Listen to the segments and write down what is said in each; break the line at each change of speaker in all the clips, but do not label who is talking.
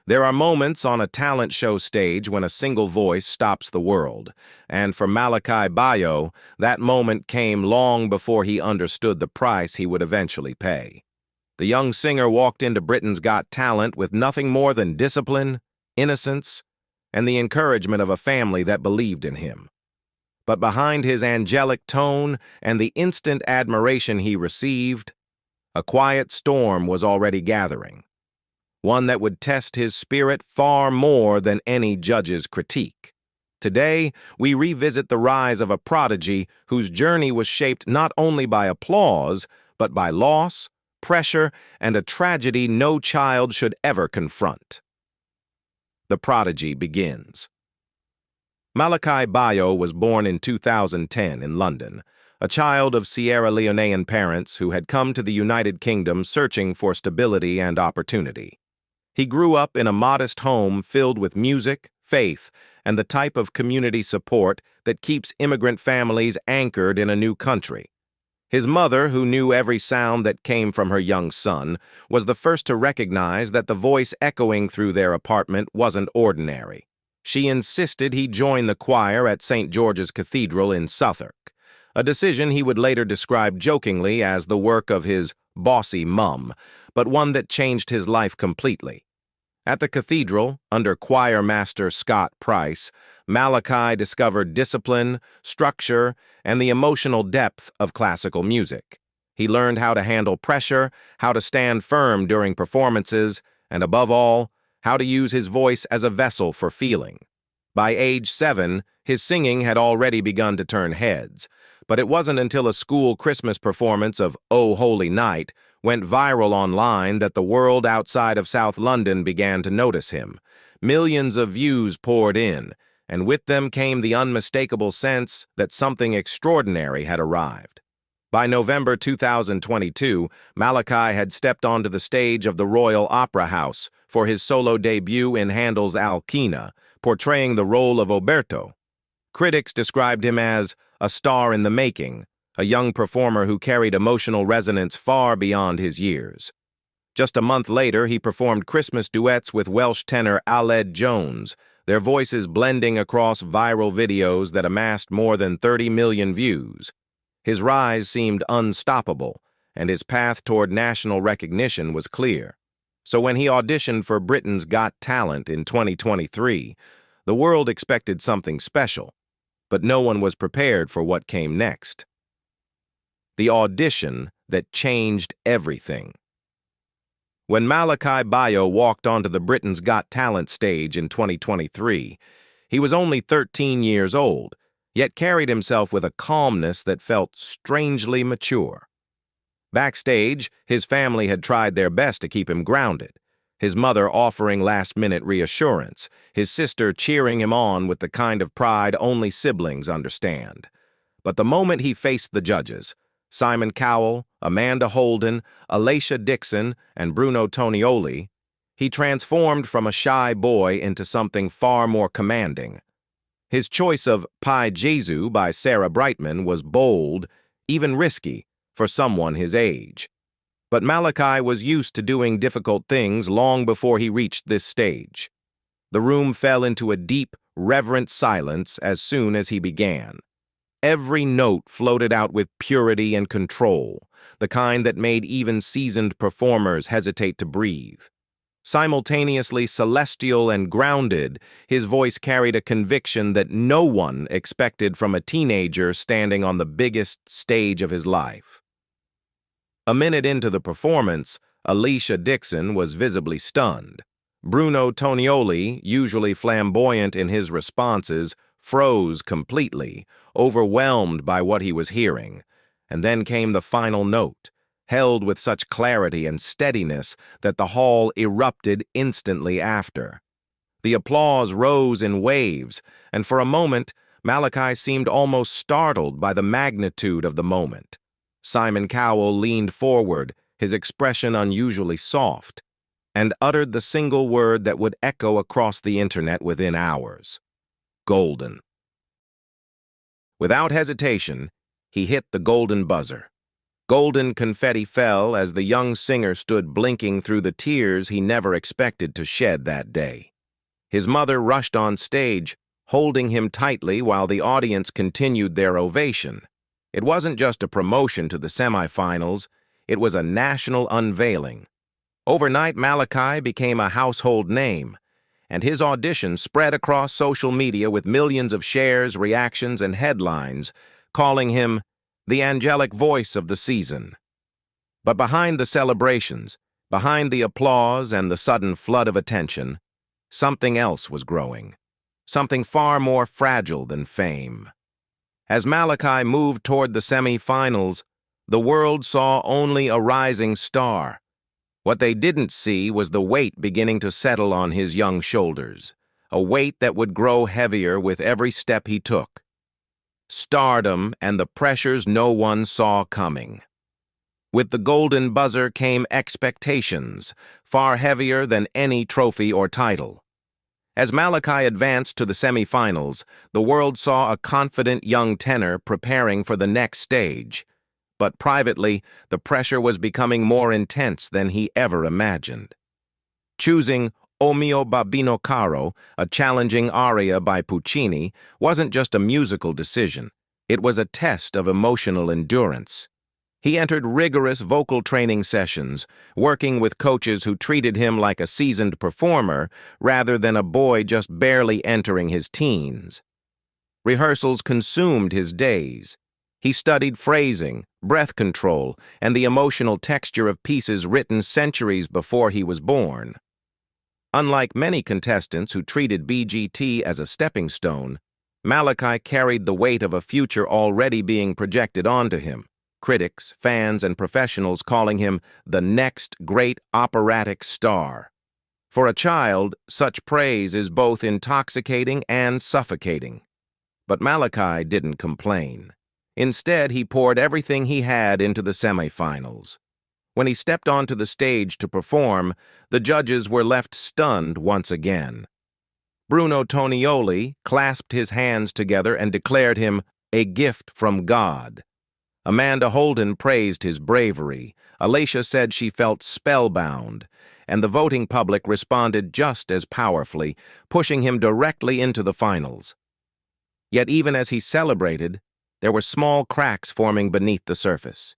There are moments on a talent show stage when a single voice stops the world, and for Malakai Bayoh, that moment came long before he understood the price he would eventually pay. The young singer walked into Britain's Got Talent with nothing more than discipline, innocence, and the encouragement of a family that believed in him. But behind his angelic tone and the instant admiration he received, a quiet storm was already gathering, one that would test his spirit far more than any judge's critique. Today, we revisit the rise of a prodigy whose journey was shaped not only by applause, but by loss, pressure, and a tragedy no child should ever confront. The prodigy begins. Malakai Bayoh was born in 2010 in London, a child of Sierra Leonean parents who had come to the United Kingdom searching for stability and opportunity. He grew up in a modest home filled with music, faith, and the type of community support that keeps immigrant families anchored in a new country. His mother, who knew every sound that came from her young son, was the first to recognize that the voice echoing through their apartment wasn't ordinary. She insisted he join the choir at St. George's Cathedral in Southwark, a decision he would later describe jokingly as the work of his bossy mum, but one that changed his life completely. At the cathedral, under choir master Scott Price, Malakai discovered discipline, structure, and the emotional depth of classical music. He learned how to handle pressure, how to stand firm during performances, and above all, how to use his voice as a vessel for feeling. By age 7, his singing had already begun to turn heads, but it wasn't until a school Christmas performance of "O Holy Night" went viral online that the world outside of South London began to notice him. Millions of views poured in, and with them came the unmistakable sense that something extraordinary had arrived. By November 2022, Malakai had stepped onto the stage of the Royal Opera House for his solo debut in Handel's Alcina, portraying the role of Oberto. Critics described him as a star in the making, a young performer who carried emotional resonance far beyond his years. Just a month later, he performed Christmas duets with Welsh tenor Aled Jones, their voices blending across viral videos that amassed more than 30 million views. His rise seemed unstoppable, and his path toward national recognition was clear. So when he auditioned for Britain's Got Talent in 2023, the world expected something special, but no one was prepared for what came next. The audition that changed everything. When Malakai Bayoh walked onto the Britain's Got Talent stage in 2023, he was only 13 years old, yet carried himself with a calmness that felt strangely mature. Backstage, his family had tried their best to keep him grounded, his mother offering last-minute reassurance, his sister cheering him on with the kind of pride only siblings understand. But the moment he faced the judges, Simon Cowell, Amanda Holden, Alicia Dixon, and Bruno Tonioli, he transformed from a shy boy into something far more commanding. His choice of Pi Jesu by Sarah Brightman was bold, even risky, for someone his age. But Malakai was used to doing difficult things long before he reached this stage. The room fell into a deep, reverent silence as soon as he began. Every note floated out with purity and control, the kind that made even seasoned performers hesitate to breathe. Simultaneously celestial and grounded, his voice carried a conviction that no one expected from a teenager standing on the biggest stage of his life. A minute into the performance, Alicia Dixon was visibly stunned. Bruno Tonioli, usually flamboyant in his responses, froze completely, overwhelmed by what he was hearing. And then came the final note, held with such clarity and steadiness that the hall erupted instantly after. The applause rose in waves, and for a moment, Malakai seemed almost startled by the magnitude of the moment. Simon Cowell leaned forward, his expression unusually soft, and uttered the single word that would echo across the internet within hours: golden. Without hesitation, he hit the golden buzzer. Golden confetti fell as the young singer stood blinking through the tears he never expected to shed that day. His mother rushed on stage, holding him tightly while the audience continued their ovation. It wasn't just a promotion to the semifinals, it was a national unveiling. Overnight, Malakai became a household name, and his audition spread across social media with millions of shares, reactions, and headlines, calling him the angelic voice of the season. But behind the celebrations, behind the applause and the sudden flood of attention, something else was growing, something far more fragile than fame. As Malakai moved toward the semi-finals, the world saw only a rising star. What they didn't see was the weight beginning to settle on his young shoulders, a weight that would grow heavier with every step he took. Stardom and the pressures no one saw coming. With the golden buzzer came expectations, far heavier than any trophy or title. As Malakai advanced to the semi-finals, the world saw a confident young tenor preparing for the next stage. But privately, the pressure was becoming more intense than he ever imagined. Choosing O mio babbino caro, a challenging aria by Puccini, wasn't just a musical decision. It was a test of emotional endurance. He entered rigorous vocal training sessions, working with coaches who treated him like a seasoned performer rather than a boy just barely entering his teens. Rehearsals consumed his days. He studied phrasing, breath control, and the emotional texture of pieces written centuries before he was born. Unlike many contestants who treated BGT as a stepping stone, Malakai carried the weight of a future already being projected onto him, critics, fans, and professionals calling him the next great operatic star. For a child, such praise is both intoxicating and suffocating. But Malakai didn't complain. Instead, he poured everything he had into the semifinals. When he stepped onto the stage to perform, the judges were left stunned once again. Bruno Tonioli clasped his hands together and declared him a gift from God. Amanda Holden praised his bravery. Alicia said she felt spellbound, and the voting public responded just as powerfully, pushing him directly into the finals. Yet even as he celebrated, there were small cracks forming beneath the surface.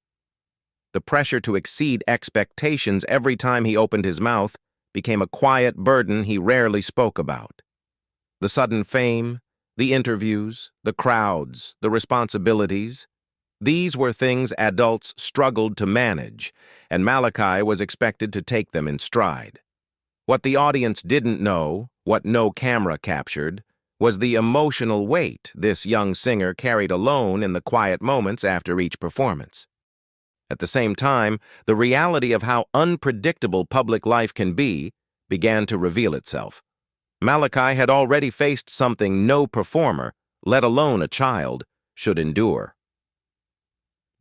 The pressure to exceed expectations every time he opened his mouth became a quiet burden he rarely spoke about. The sudden fame, the interviews, the crowds, the responsibilities, these were things adults struggled to manage, and Malakai was expected to take them in stride. What the audience didn't know, what no camera captured, was the emotional weight this young singer carried alone in the quiet moments after each performance. At the same time, the reality of how unpredictable public life can be began to reveal itself. Malakai had already faced something no performer, let alone a child, should endure.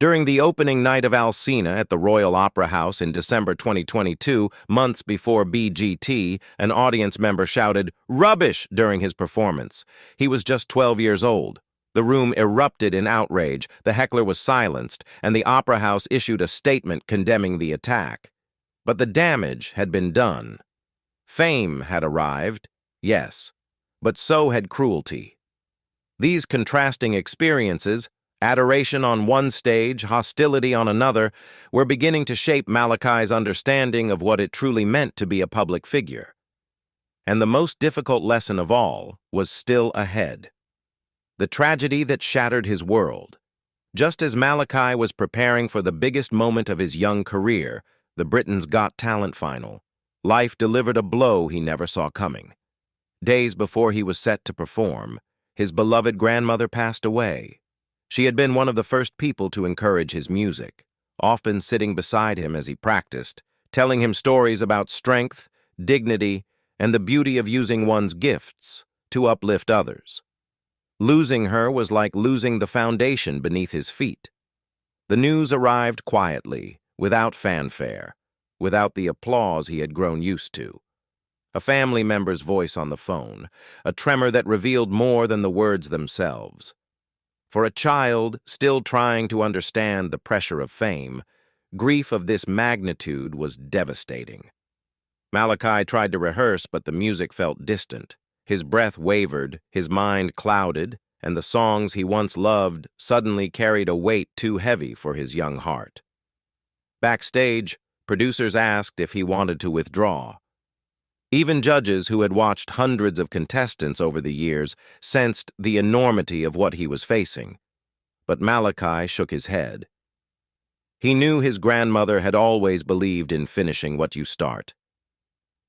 During the opening night of Alcina at the Royal Opera House in December 2022, months before BGT, an audience member shouted, "Rubbish!" during his performance. He was just 12 years old. The room erupted in outrage, the heckler was silenced, and the Opera House issued a statement condemning the attack. But the damage had been done. Fame had arrived, yes, but so had cruelty. These contrasting experiences, adoration on one stage, hostility on another, were beginning to shape Malakai's understanding of what it truly meant to be a public figure. And the most difficult lesson of all was still ahead. The tragedy that shattered his world. Just as Malakai was preparing for the biggest moment of his young career, the Britain's Got Talent final, life delivered a blow he never saw coming. Days before he was set to perform, his beloved grandmother passed away. She had been one of the first people to encourage his music, often sitting beside him as he practiced, telling him stories about strength, dignity, and the beauty of using one's gifts to uplift others. Losing her was like losing the foundation beneath his feet. The news arrived quietly, without fanfare, without the applause he had grown used to. A family member's voice on the phone, a tremor that revealed more than the words themselves. For a child still trying to understand the pressure of fame, grief of this magnitude was devastating. Malakai tried to rehearse, but the music felt distant. His breath wavered, his mind clouded, and the songs he once loved suddenly carried a weight too heavy for his young heart. Backstage, producers asked if he wanted to withdraw. Even judges who had watched hundreds of contestants over the years sensed the enormity of what he was facing. But Malakai shook his head. He knew his grandmother had always believed in finishing what you start.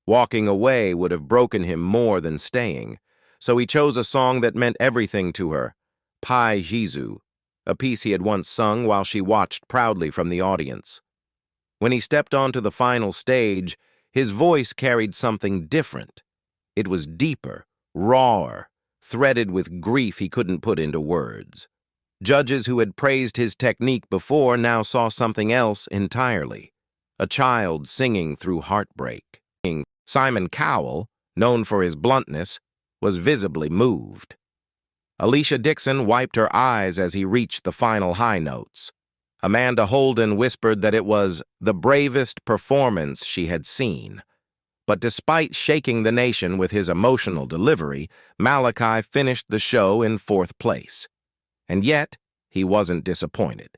Walking away would have broken him more than staying, so he chose a song that meant everything to her, Pai Jesu, a piece he had once sung while she watched proudly from the audience. When he stepped onto the final stage, his voice carried something different. It was deeper, rawer, threaded with grief he couldn't put into words. Judges who had praised his technique before now saw something else entirely, a child singing through heartbreak. Simon Cowell, known for his bluntness, was visibly moved. Alicia Dixon wiped her eyes as he reached the final high notes. Amanda Holden whispered that it was the bravest performance she had seen. But despite shaking the nation with his emotional delivery, Malakai finished the show in 4th place. And yet, he wasn't disappointed.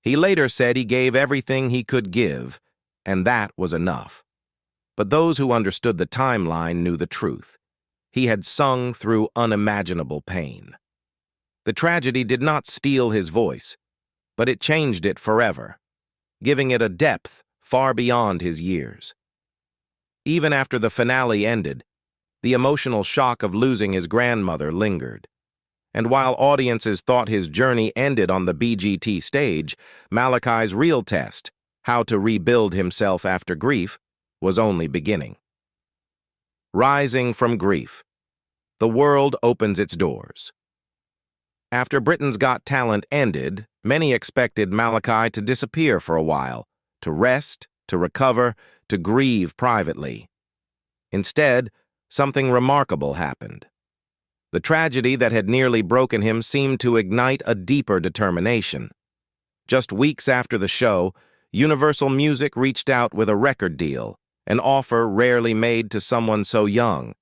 He later said he gave everything he could give, and that was enough. But those who understood the timeline knew the truth. He had sung through unimaginable pain. The tragedy did not steal his voice, but it changed it forever, giving it a depth far beyond his years. Even after the finale ended, the emotional shock of losing his grandmother lingered. And while audiences thought his journey ended on the BGT stage, Malakai's real test, how to rebuild himself after grief, was only beginning. Rising from grief, the world opens its doors. After Britain's Got Talent ended, many expected Malakai to disappear for a while, to rest, to recover, to grieve privately. Instead, something remarkable happened. The tragedy that had nearly broken him seemed to ignite a deeper determination. Just weeks after the show, Universal Music reached out with a record deal, an offer rarely made to someone so young.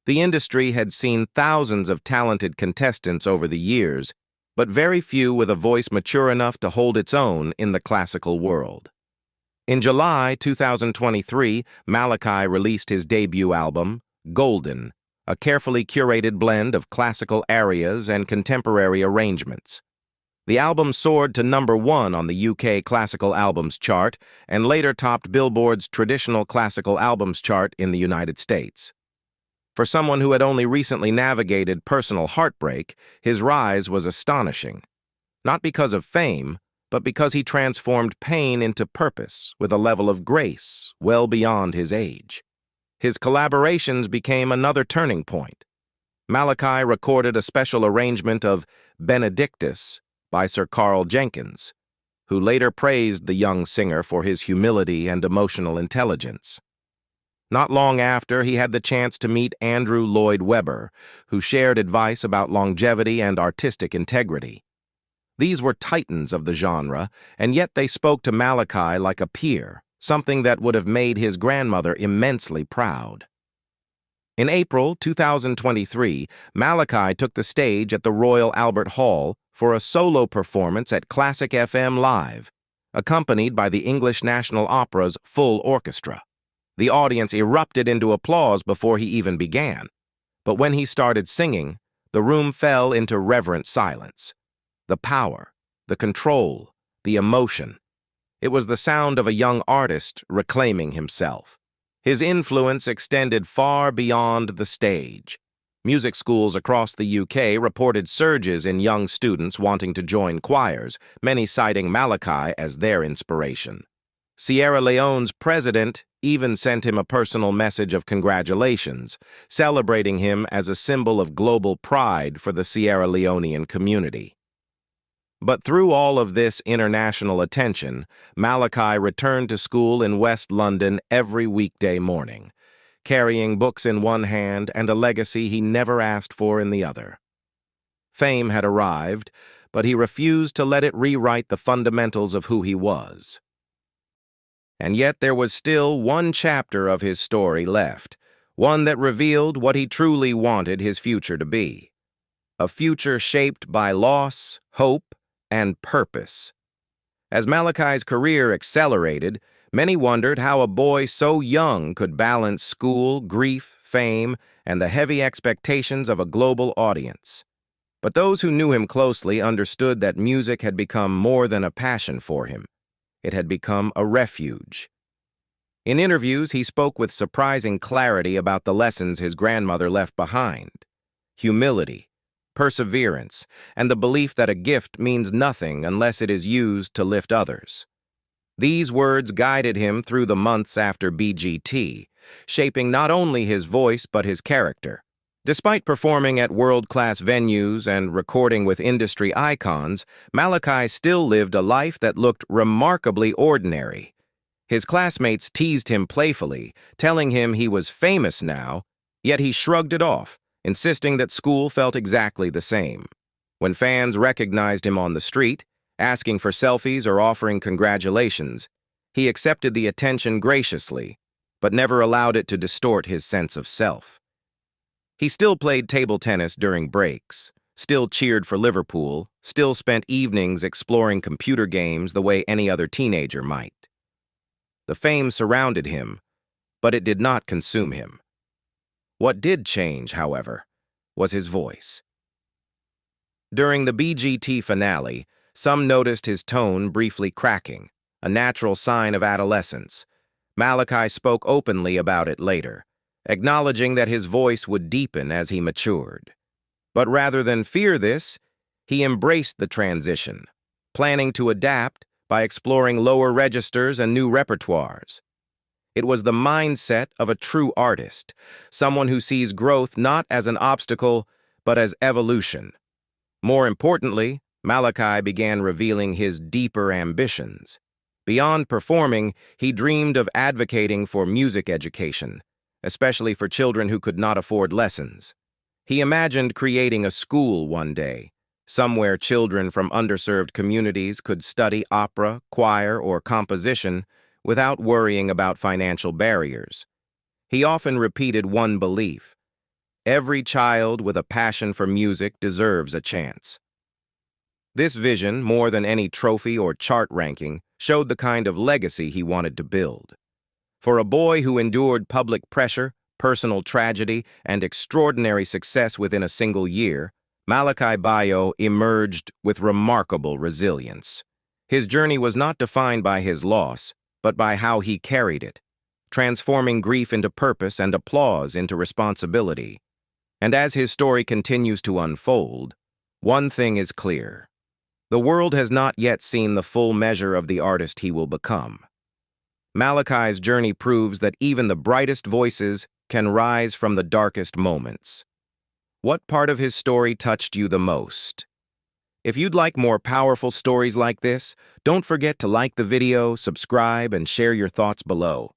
The industry had seen thousands of talented contestants over the years, but very few with a voice mature enough to hold its own in the classical world. In July 2023, Malakai released his debut album, Golden, a carefully curated blend of classical arias and contemporary arrangements. The album soared to #1 on the UK Classical Albums chart and later topped Billboard's Traditional Classical Albums chart in the United States. For someone who had only recently navigated personal heartbreak, his rise was astonishing. Not because of fame, but because he transformed pain into purpose with a level of grace well beyond his age. His collaborations became another turning point. Malakai recorded a special arrangement of Benedictus by Sir Carl Jenkins, who later praised the young singer for his humility and emotional intelligence. Not long after, he had the chance to meet Andrew Lloyd Webber, who shared advice about longevity and artistic integrity. These were titans of the genre, and yet they spoke to Malakai like a peer, something that would have made his grandmother immensely proud. In April 2023, Malakai took the stage at the Royal Albert Hall for a solo performance at Classic FM Live, accompanied by the English National Opera's full orchestra. The audience erupted into applause before he even began, but when he started singing, the room fell into reverent silence. The power, the control, the emotion. It was the sound of a young artist reclaiming himself. His influence extended far beyond the stage. Music schools across the UK reported surges in young students wanting to join choirs, many citing Malakai as their inspiration. Sierra Leone's president even sent him a personal message of congratulations, celebrating him as a symbol of global pride for the Sierra Leonean community. But through all of this international attention, Malakai returned to school in West London every weekday morning, carrying books in one hand and a legacy he never asked for in the other. Fame had arrived, but he refused to let it rewrite the fundamentals of who he was. And yet there was still one chapter of his story left, one that revealed what he truly wanted his future to be. A future shaped by loss, hope, and purpose. As Malakai's career accelerated, many wondered how a boy so young could balance school, grief, fame, and the heavy expectations of a global audience. But those who knew him closely understood that music had become more than a passion for him. It had become a refuge. In interviews, he spoke with surprising clarity about the lessons his grandmother left behind: humility, perseverance, and the belief that a gift means nothing unless it is used to lift others. These words guided him through the months after BGT, shaping not only his voice but his character. Despite performing at world-class venues and recording with industry icons, Malakai still lived a life that looked remarkably ordinary. His classmates teased him playfully, telling him he was famous now, yet he shrugged it off, insisting that school felt exactly the same. When fans recognized him on the street, asking for selfies or offering congratulations, he accepted the attention graciously, but never allowed it to distort his sense of self. He still played table tennis during breaks, still cheered for Liverpool, still spent evenings exploring computer games the way any other teenager might. The fame surrounded him, but it did not consume him. What did change, however, was his voice. During the BGT finale, some noticed his tone briefly cracking, a natural sign of adolescence. Malakai spoke openly about it later, acknowledging that his voice would deepen as he matured. But rather than fear this, he embraced the transition, planning to adapt by exploring lower registers and new repertoires. It was the mindset of a true artist, someone who sees growth not as an obstacle, but as evolution. More importantly, Malakai began revealing his deeper ambitions. Beyond performing, he dreamed of advocating for music education, especially for children who could not afford lessons. He imagined creating a school one day, somewhere children from underserved communities could study opera, choir, or composition without worrying about financial barriers. He often repeated one belief: every child with a passion for music deserves a chance. This vision, more than any trophy or chart ranking, showed the kind of legacy he wanted to build. For a boy who endured public pressure, personal tragedy, and extraordinary success within a single year, Malakai Bayoh emerged with remarkable resilience. His journey was not defined by his loss, but by how he carried it, transforming grief into purpose and applause into responsibility. And as his story continues to unfold, one thing is clear: the world has not yet seen the full measure of the artist he will become. Malakai's journey proves that even the brightest voices can rise from the darkest moments. What part of his story touched you the most? If you'd like more powerful stories like this, don't forget to like the video, subscribe, and share your thoughts below.